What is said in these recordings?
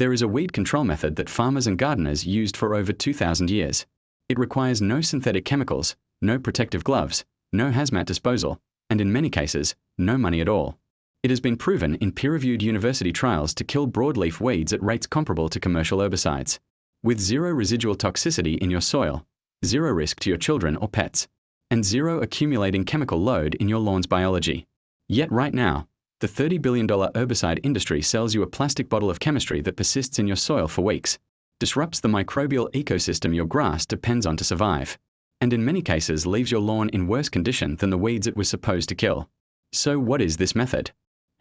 There is a weed control method that farmers and gardeners used for over 2,000 years. It requires no synthetic chemicals, no protective gloves, no hazmat disposal, and in many cases, no money at all. It has been proven in peer-reviewed university trials to kill broadleaf weeds at rates comparable to commercial herbicides. With zero residual toxicity in your soil, zero risk to your children or pets, and zero accumulating chemical load in your lawn's biology. Yet right now, the $30 billion herbicide industry sells you a plastic bottle of chemistry that persists in your soil for weeks, disrupts the microbial ecosystem your grass depends on to survive, and in many cases leaves your lawn in worse condition than the weeds it was supposed to kill. So what is this method?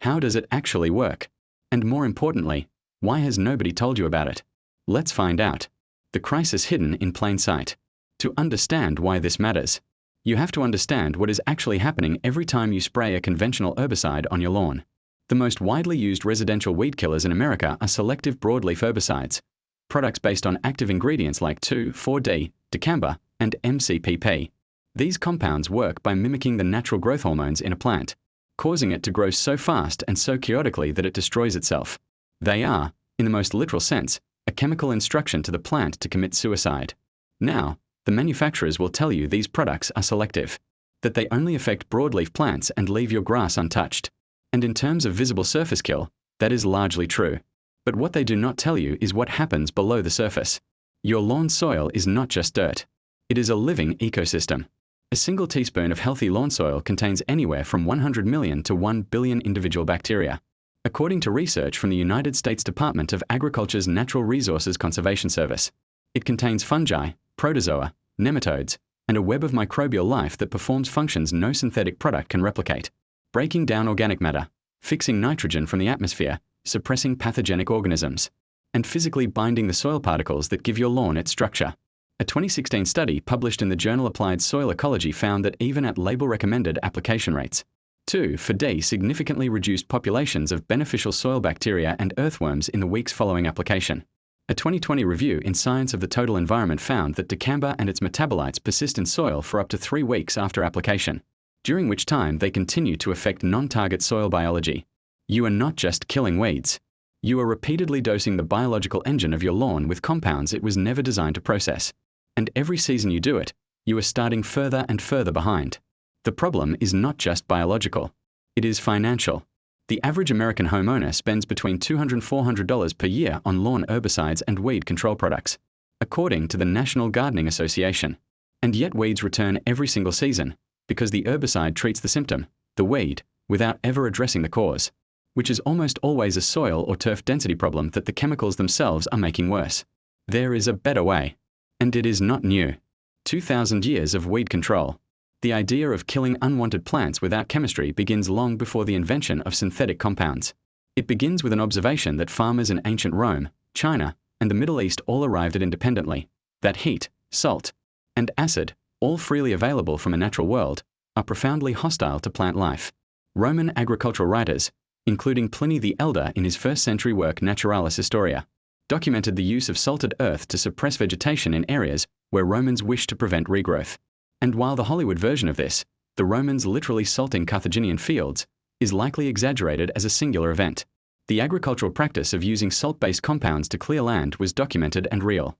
How does it actually work? And more importantly, why has nobody told you about it? Let's find out. The crisis hidden in plain sight. To understand why this matters, you have to understand what is actually happening every time you spray a conventional herbicide on your lawn. The most widely used residential weed killers in America are selective broadleaf herbicides, products based on active ingredients like 2,4-D, dicamba, and MCPP. These compounds work by mimicking the natural growth hormones in a plant, causing it to grow so fast and so chaotically that it destroys itself. They are, in the most literal sense, a chemical instruction to the plant to commit suicide. Now, the manufacturers will tell you these products are selective, that they only affect broadleaf plants and leave your grass untouched. And in terms of visible surface kill, that is largely true. But what they do not tell you is what happens below the surface. Your lawn soil is not just dirt. It is a living ecosystem. A single teaspoon of healthy lawn soil contains anywhere from 100 million to 1 billion individual bacteria. According to research from the United States Department of Agriculture's Natural Resources Conservation Service, it contains fungi, protozoa, nematodes, and a web of microbial life that performs functions no synthetic product can replicate, breaking down organic matter, fixing nitrogen from the atmosphere, suppressing pathogenic organisms, and physically binding the soil particles that give your lawn its structure. A 2016 study published in the journal Applied Soil Ecology found that even at label-recommended application rates, 2,4-D significantly reduced populations of beneficial soil bacteria and earthworms in the weeks following application. A 2020 review in Science of the Total Environment found that dicamba and its metabolites persist in soil for up to 3 weeks after application, during which time they continue to affect non-target soil biology. You are not just killing weeds. You are repeatedly dosing the biological engine of your lawn with compounds it was never designed to process. And every season you do it, you are starting further and further behind. The problem is not just biological. It is financial. The average American homeowner spends between $200 and $400 per year on lawn herbicides and weed control products, according to the National Gardening Association. And yet weeds return every single season, because the herbicide treats the symptom, the weed, without ever addressing the cause, which is almost always a soil or turf density problem that the chemicals themselves are making worse. There is a better way. And it is not new. 2,000 years of weed control. The idea of killing unwanted plants without chemistry begins long before the invention of synthetic compounds. It begins with an observation that farmers in ancient Rome, China, and the Middle East all arrived at independently, that heat, salt, and acid, all freely available from a natural world, are profoundly hostile to plant life. Roman agricultural writers, including Pliny the Elder in his first-century work Naturalis Historia, documented the use of salted earth to suppress vegetation in areas where Romans wished to prevent regrowth. And while the Hollywood version of this, the Romans literally salting Carthaginian fields, is likely exaggerated as a singular event, the agricultural practice of using salt-based compounds to clear land was documented and real.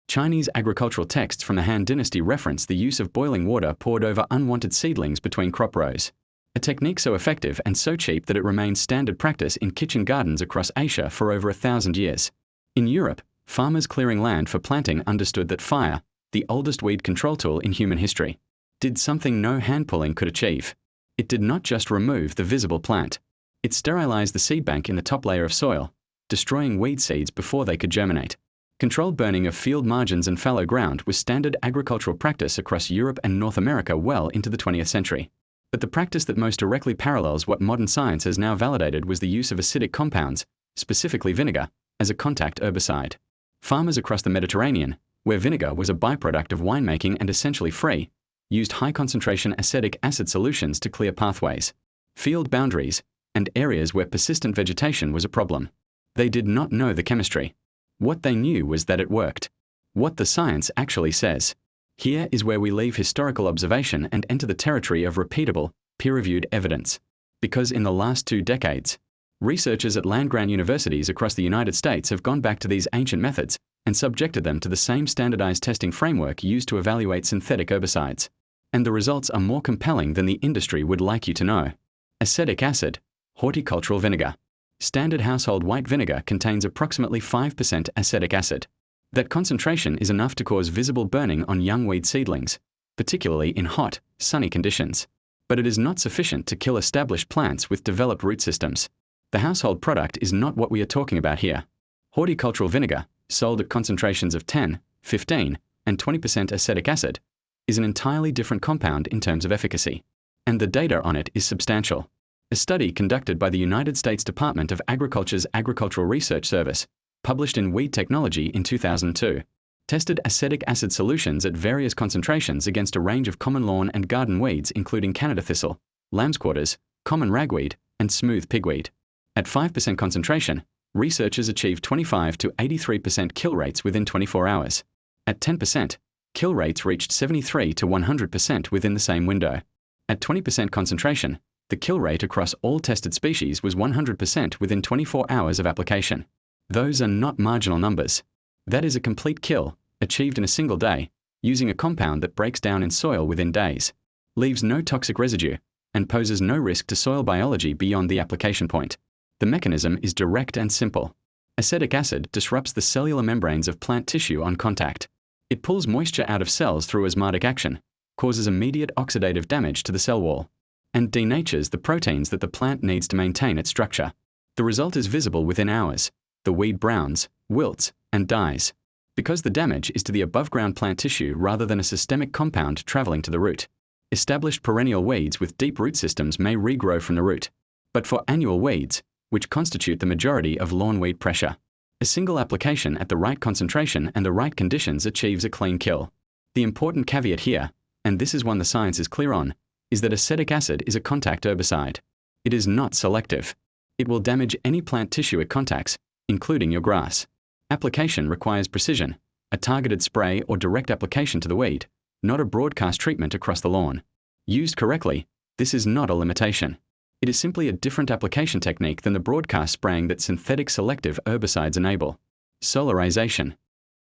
Chinese agricultural texts from the Han Dynasty reference the use of boiling water poured over unwanted seedlings between crop rows, a technique so effective and so cheap that it remains standard practice in kitchen gardens across Asia for over 1,000 years. In Europe, farmers clearing land for planting understood that fire, the oldest weed control tool in human history, did something no hand-pulling could achieve. It did not just remove the visible plant. It sterilized the seed bank in the top layer of soil, destroying weed seeds before they could germinate. Controlled burning of field margins and fallow ground was standard agricultural practice across Europe and North America well into the 20th century. But the practice that most directly parallels what modern science has now validated was the use of acidic compounds, specifically vinegar, as a contact herbicide. Farmers across the Mediterranean, where vinegar was a byproduct of winemaking and essentially free, used high-concentration acetic acid solutions to clear pathways, field boundaries, and areas where persistent vegetation was a problem. They did not know the chemistry. What they knew was that it worked. What the science actually says. Here is where we leave historical observation and enter the territory of repeatable, peer-reviewed evidence. Because in the last 2 decades, Researchers at land-grant universities across the United States have gone back to these ancient methods and subjected them to the same standardized testing framework used to evaluate synthetic herbicides. And the results are more compelling than the industry would like you to know. Acetic acid, horticultural vinegar. Standard household white vinegar contains approximately 5% acetic acid. That concentration is enough to cause visible burning on young weed seedlings, particularly in hot, sunny conditions. But it is not sufficient to kill established plants with developed root systems. The household product is not what we are talking about here. Horticultural vinegar, sold at concentrations of 10, 15, and 20% acetic acid, is an entirely different compound in terms of efficacy. And the data on it is substantial. A study conducted by the United States Department of Agriculture's Agricultural Research Service, published in Weed Technology in 2002, tested acetic acid solutions at various concentrations against a range of common lawn and garden weeds including Canada thistle, lamb's quarters, common ragweed, and smooth pigweed. At 5% concentration, researchers achieved 25 to 83% kill rates within 24 hours. At 10%, kill rates reached 73 to 100% within the same window. At 20% concentration, the kill rate across all tested species was 100% within 24 hours of application. Those are not marginal numbers. That is a complete kill, achieved in a single day, using a compound that breaks down in soil within days, leaves no toxic residue, and poses no risk to soil biology beyond the application point. The mechanism is direct and simple. Acetic acid disrupts the cellular membranes of plant tissue on contact. It pulls moisture out of cells through osmotic action, causes immediate oxidative damage to the cell wall, and denatures the proteins that the plant needs to maintain its structure. The result is visible within hours. The weed browns, wilts, and dies, because the damage is to the above-ground plant tissue rather than a systemic compound traveling to the root. Established perennial weeds with deep root systems may regrow from the root. But for annual weeds, which constitute the majority of lawn weed pressure, a single application at the right concentration and the right conditions achieves a clean kill. The important caveat here, and this is one the science is clear on, is that acetic acid is a contact herbicide. It is not selective. It will damage any plant tissue it contacts, including your grass. Application requires precision, a targeted spray or direct application to the weed, not a broadcast treatment across the lawn. Used correctly, this is not a limitation. It is simply a different application technique than the broadcast spraying that synthetic selective herbicides enable. Solarization.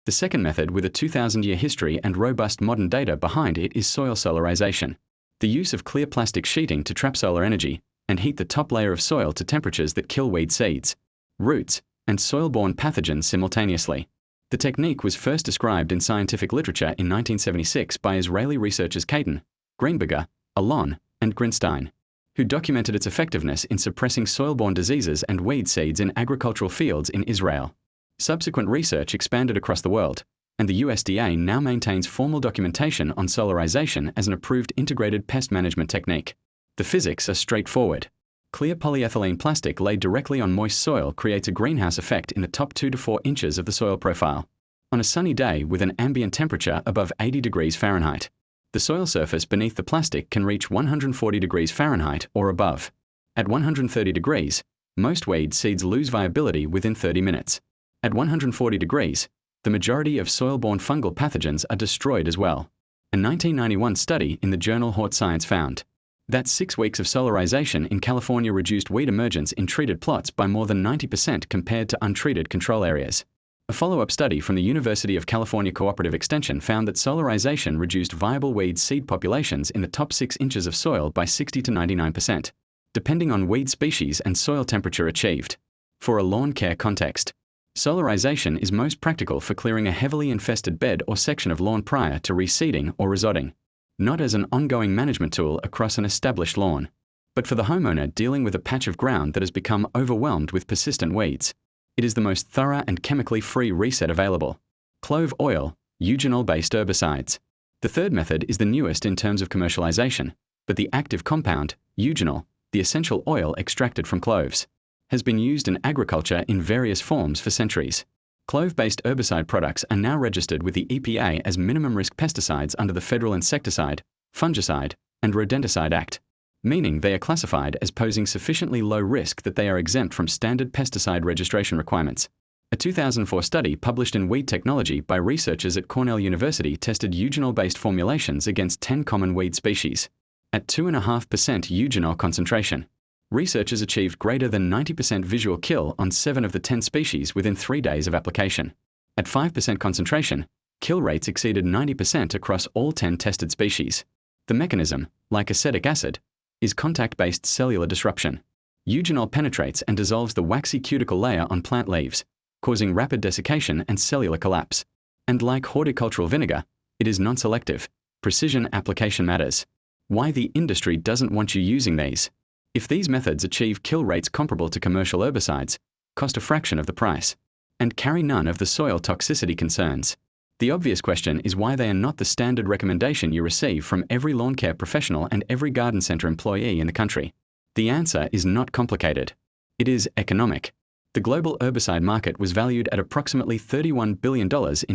The second method with a 2,000-year history and robust modern data behind it is soil solarization. The use of clear plastic sheeting to trap solar energy and heat the top layer of soil to temperatures that kill weed seeds, roots, and soil-borne pathogens simultaneously. The technique was first described in scientific literature in 1976 by Israeli researchers Kaiten, Greenberger, Alon, and Grinstein, who documented its effectiveness in suppressing soil-borne diseases and weed seeds in agricultural fields in Israel. Subsequent research expanded across the world, and the USDA now maintains formal documentation on solarization as an approved integrated pest management technique. The physics are straightforward. Clear polyethylene plastic laid directly on moist soil creates a greenhouse effect in the top 2 to 4 inches of the soil profile. On a sunny day with an ambient temperature above 80 degrees Fahrenheit, the soil surface beneath the plastic can reach 140 degrees Fahrenheit or above. At 130 degrees, most weed seeds lose viability within 30 minutes. At 140 degrees, the majority of soil-borne fungal pathogens are destroyed as well. A 1991 study in the journal Hort Science found that 6 weeks of solarization in California reduced weed emergence in treated plots by more than 90% compared to untreated control areas. A follow-up study from the University of California Cooperative Extension found that solarization reduced viable weed seed populations in the top 6 inches of soil by 60 to 99%, depending on weed species and soil temperature achieved. For a lawn care context, solarization is most practical for clearing a heavily infested bed or section of lawn prior to reseeding or resodding, not as an ongoing management tool across an established lawn, but for the homeowner dealing with a patch of ground that has become overwhelmed with persistent weeds. It is the most thorough and chemically free reset available. Clove oil, eugenol-based herbicides. The third method is the newest in terms of commercialization, but the active compound, eugenol, the essential oil extracted from cloves, has been used in agriculture in various forms for centuries. Clove-based herbicide products are now registered with the EPA as minimum risk pesticides under the Federal Insecticide, Fungicide, and Rodenticide Act, meaning they are classified as posing sufficiently low risk that they are exempt from standard pesticide registration requirements. A 2004 study published in Weed Technology by researchers at Cornell University tested eugenol-based formulations against 10 common weed species. At 2.5% eugenol concentration, Researchers achieved greater than 90% visual kill on 7 of the 10 species within 3 days of application. At 5% concentration, kill rates exceeded 90% across all 10 tested species. The mechanism, like acetic acid, is contact-based cellular disruption. Eugenol penetrates and dissolves the waxy cuticle layer on plant leaves, causing rapid desiccation and cellular collapse. And like horticultural vinegar, it is non-selective. Precision application matters. Why the industry doesn't want you using these? If these methods achieve kill rates comparable to commercial herbicides, cost a fraction of the price, and carry none of the soil toxicity concerns, the obvious question is why they are not the standard recommendation you receive from every lawn care professional and every garden centre employee in the country. The answer is not complicated. It is economic. The global herbicide market was valued at approximately $31 billion in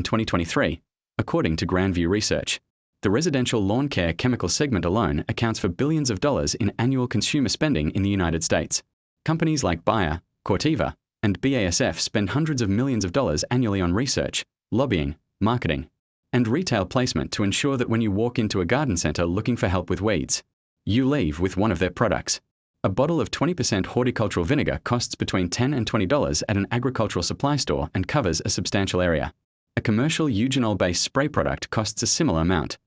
2023, according to Grandview Research. The residential lawn care chemical segment alone accounts for billions of dollars in annual consumer spending in the United States. Companies like Bayer, Corteva, and BASF spend hundreds of millions of dollars annually on research, lobbying, marketing, and retail placement to ensure that when you walk into a garden centre looking for help with weeds, you leave with one of their products. A bottle of 20% horticultural vinegar costs between $10 and $20 at an agricultural supply store and covers a substantial area. A commercial eugenol-based spray product costs a similar amount.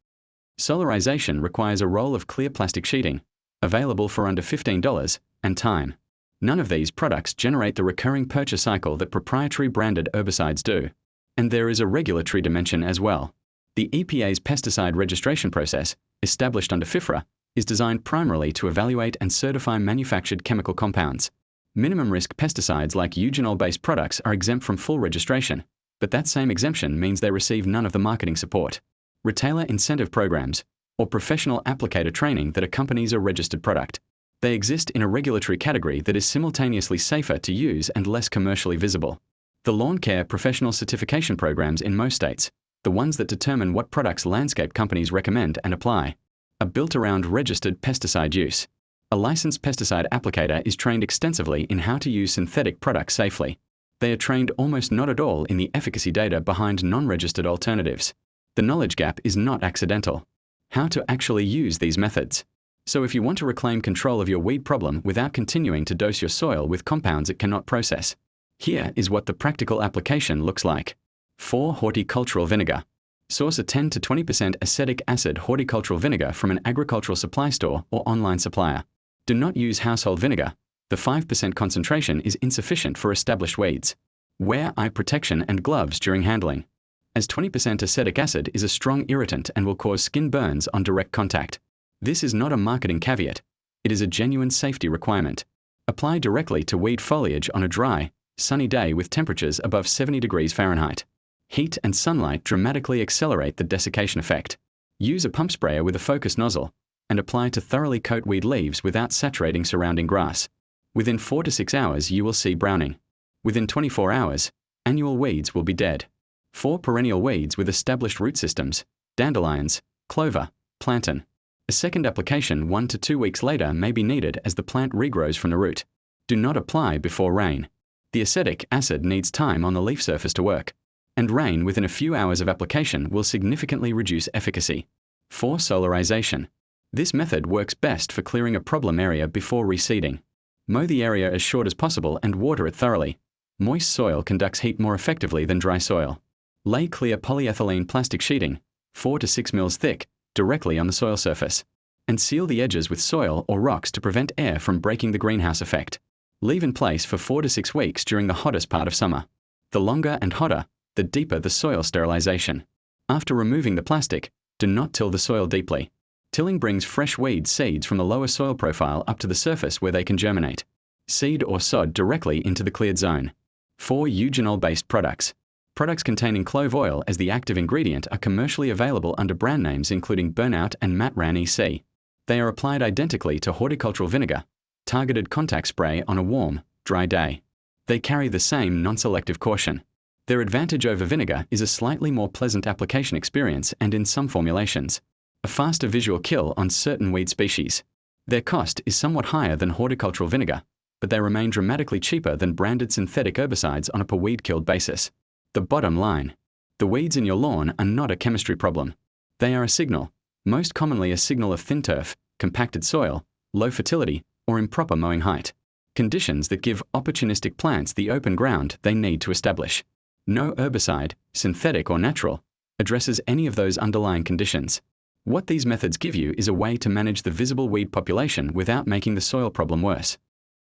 Solarization requires a roll of clear plastic sheeting, available for under $15, and time. None of these products generate the recurring purchase cycle that proprietary branded herbicides do. And there is a regulatory dimension as well. The EPA's pesticide registration process, established under FIFRA, is designed primarily to evaluate and certify manufactured chemical compounds. Minimum risk pesticides like eugenol-based products are exempt from full registration, but that same exemption means they receive none of the marketing support, retailer incentive programs, or professional applicator training that accompanies a registered product. They exist in a regulatory category that is simultaneously safer to use and less commercially visible. The lawn care professional certification programs in most states, the ones that determine what products landscape companies recommend and apply, are built around registered pesticide use. A licensed pesticide applicator is trained extensively in how to use synthetic products safely. They are trained almost not at all in the efficacy data behind non-registered alternatives. The knowledge gap is not accidental. How to actually use these methods. So if you want to reclaim control of your weed problem without continuing to dose your soil with compounds it cannot process, here is what the practical application looks like. 4 horticultural vinegar. Source a 10 to 20% acetic acid horticultural vinegar from an agricultural supply store or online supplier. Do not use household vinegar. The 5% concentration is insufficient for established weeds. Wear eye protection and gloves during handling, as 20% acetic acid is a strong irritant and will cause skin burns on direct contact. This is not a marketing caveat. It is a genuine safety requirement. Apply directly to weed foliage on a dry, sunny day with temperatures above 70 degrees Fahrenheit. Heat and sunlight dramatically accelerate the desiccation effect. Use a pump sprayer with a focused nozzle and apply to thoroughly coat weed leaves without saturating surrounding grass. Within 4 to 6 hours you will see browning. Within 24 hours, annual weeds will be dead. 4 perennial weeds with established root systems, dandelions, clover, plantain. A second application 1 to 2 weeks later may be needed as the plant regrows from the root. Do not apply before rain. The acetic acid needs time on the leaf surface to work, and rain within a few hours of application will significantly reduce efficacy. 4 solarization. This method works best for clearing a problem area before reseeding. Mow the area as short as possible and water it thoroughly. Moist soil conducts heat more effectively than dry soil. Lay clear polyethylene plastic sheeting, 4 to 6 mils thick, directly on the soil surface, and seal the edges with soil or rocks to prevent air from breaking the greenhouse effect. Leave in place for 4 to 6 weeks during the hottest part of summer. The longer and hotter, the deeper the soil sterilization. After removing the plastic, do not till the soil deeply. Tilling brings fresh weed seeds from the lower soil profile up to the surface where they can germinate. Seed or sod directly into the cleared zone. 4 eugenol-based products. Products containing clove oil as the active ingredient are commercially available under brand names including Burnout and Matran EC. They are applied identically to horticultural vinegar, targeted contact spray on a warm, dry day. They carry the same non-selective caution. Their advantage over vinegar is a slightly more pleasant application experience and in some formulations, a faster visual kill on certain weed species. Their cost is somewhat higher than horticultural vinegar, but they remain dramatically cheaper than branded synthetic herbicides on a per weed killed basis. The bottom line: the weeds in your lawn are not a chemistry problem. They are a signal, most commonly a signal of thin turf, compacted soil, low fertility, or or improper mowing height. Conditions that give opportunistic plants the open ground they need to establish. No herbicide, synthetic or natural, addresses any of those underlying conditions. What these methods give you is a way to manage the visible weed population without making the soil problem worse.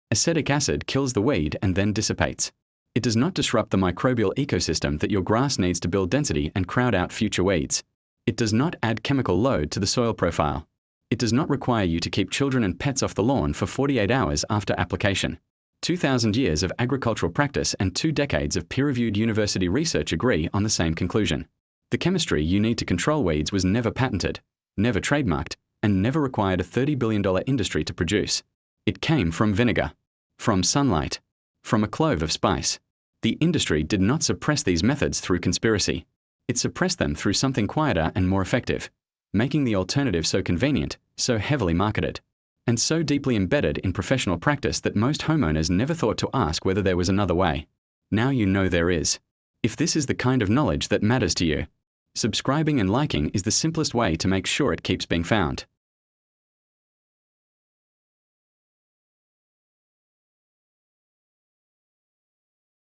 Acetic acid kills the weed and then dissipates. It does not disrupt the microbial ecosystem that your grass needs to build density and crowd out future weeds. It does not add chemical load to the soil profile. It does not require you to keep children and pets off the lawn for 48 hours after application. 2,000 years of agricultural practice and 2 decades of peer-reviewed university research agree on the same conclusion. The chemistry you need to control weeds was never patented, never trademarked, and never required a $30 billion industry to produce. It came from vinegar, from sunlight, from a clove of spice. The industry did not suppress these methods through conspiracy. It suppressed them through something quieter and more effective, making the alternative so convenient, so heavily marketed, and so deeply embedded in professional practice that most homeowners never thought to ask whether there was another way. Now you know there is. If this is the kind of knowledge that matters to you, subscribing and liking is the simplest way to make sure it keeps being found.